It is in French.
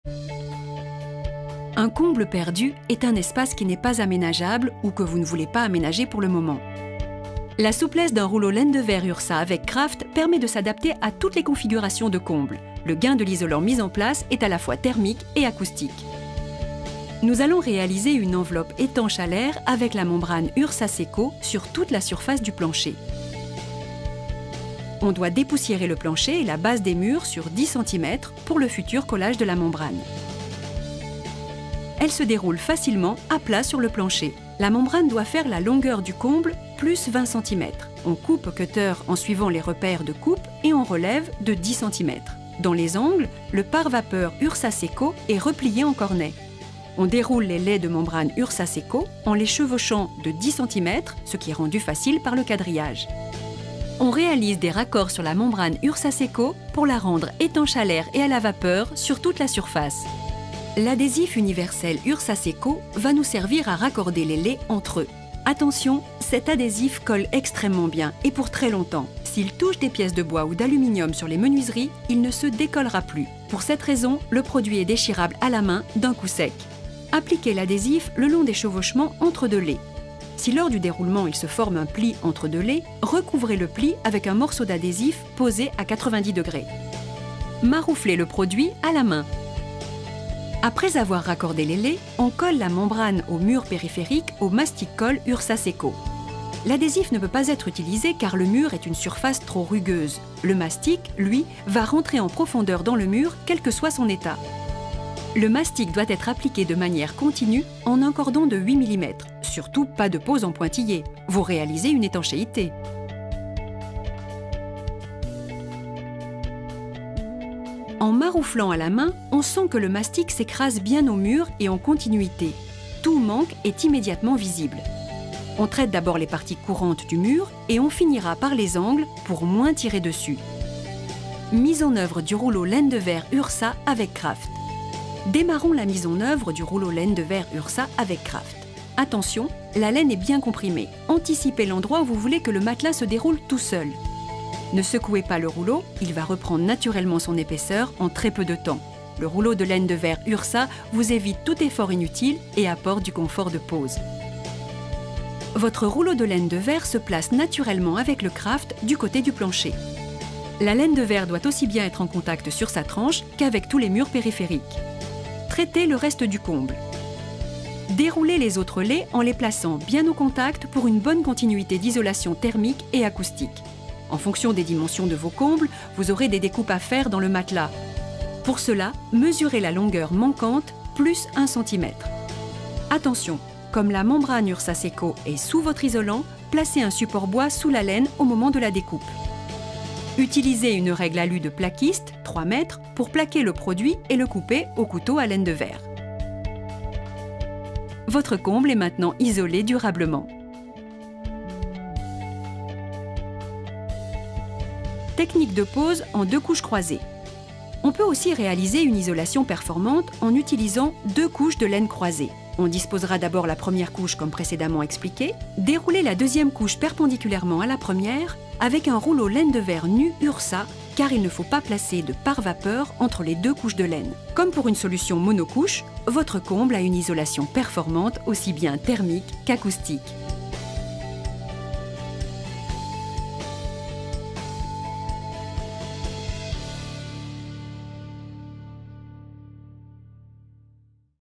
Un comble perdu est un espace qui n'est pas aménageable ou que vous ne voulez pas aménager pour le moment. La souplesse d'un rouleau laine de verre Ursa avec Craft permet de s'adapter à toutes les configurations de comble. Le gain de l'isolant mis en place est à la fois thermique et acoustique. Nous allons réaliser une enveloppe étanche à l'air avec la membrane Ursa Seco sur toute la surface du plancher. On doit dépoussiérer le plancher et la base des murs sur 10 cm pour le futur collage de la membrane. Elle se déroule facilement à plat sur le plancher. La membrane doit faire la longueur du comble plus 20 cm. On coupe au cutter en suivant les repères de coupe et on relève de 10 cm. Dans les angles, le pare-vapeur Ursa Seco est replié en cornet. On déroule les laies de membrane Ursa Seco en les chevauchant de 10 cm, ce qui est rendu facile par le quadrillage. On réalise des raccords sur la membrane Ursa Seco pour la rendre étanche à l'air et à la vapeur sur toute la surface. L'adhésif universel Ursa Seco va nous servir à raccorder les laies entre eux. Attention, cet adhésif colle extrêmement bien et pour très longtemps. S'il touche des pièces de bois ou d'aluminium sur les menuiseries, il ne se décollera plus. Pour cette raison, le produit est déchirable à la main d'un coup sec. Appliquez l'adhésif le long des chevauchements entre deux laies. Si lors du déroulement il se forme un pli entre deux laies, recouvrez le pli avec un morceau d'adhésif posé à 90 degrés. Marouflez le produit à la main. Après avoir raccordé les laies, on colle la membrane au mur périphérique au mastic-colle Ursa Seco. L'adhésif ne peut pas être utilisé car le mur est une surface trop rugueuse. Le mastic, lui, va rentrer en profondeur dans le mur, quel que soit son état. Le mastic doit être appliqué de manière continue en un cordon de 8 mm. Surtout pas de pause en pointillé. Vous réalisez une étanchéité. En marouflant à la main, on sent que le mastic s'écrase bien au mur et en continuité. Tout manque est immédiatement visible. On traite d'abord les parties courantes du mur et on finira par les angles pour moins tirer dessus. Mise en œuvre du rouleau laine de verre Ursa avec Craft. Démarrons la mise en œuvre du rouleau laine de verre Ursa avec Craft. Attention, la laine est bien comprimée. Anticipez l'endroit où vous voulez que le matelas se déroule tout seul. Ne secouez pas le rouleau, il va reprendre naturellement son épaisseur en très peu de temps. Le rouleau de laine de verre Ursa vous évite tout effort inutile et apporte du confort de pose. Votre rouleau de laine de verre se place naturellement avec le Craft du côté du plancher. La laine de verre doit aussi bien être en contact sur sa tranche qu'avec tous les murs périphériques. Traitez le reste du comble. Déroulez les autres laies en les plaçant bien au contact pour une bonne continuité d'isolation thermique et acoustique. En fonction des dimensions de vos combles, vous aurez des découpes à faire dans le matelas. Pour cela, mesurez la longueur manquante plus 1 cm. Attention, comme la membrane Ursa Seco est sous votre isolant, placez un support bois sous la laine au moment de la découpe. Utilisez une règle alu de plaquiste, 3 mètres, pour plaquer le produit et le couper au couteau à laine de verre. Votre comble est maintenant isolé durablement. Technique de pose en 2 couches croisées. On peut aussi réaliser une isolation performante en utilisant 2 couches de laine croisée. On disposera d'abord la première couche comme précédemment expliqué, déroulez la deuxième couche perpendiculairement à la première avec un rouleau laine de verre nu Ursa car il ne faut pas placer de pare-vapeur entre les 2 couches de laine. Comme pour une solution monocouche, votre comble a une isolation performante aussi bien thermique qu'acoustique.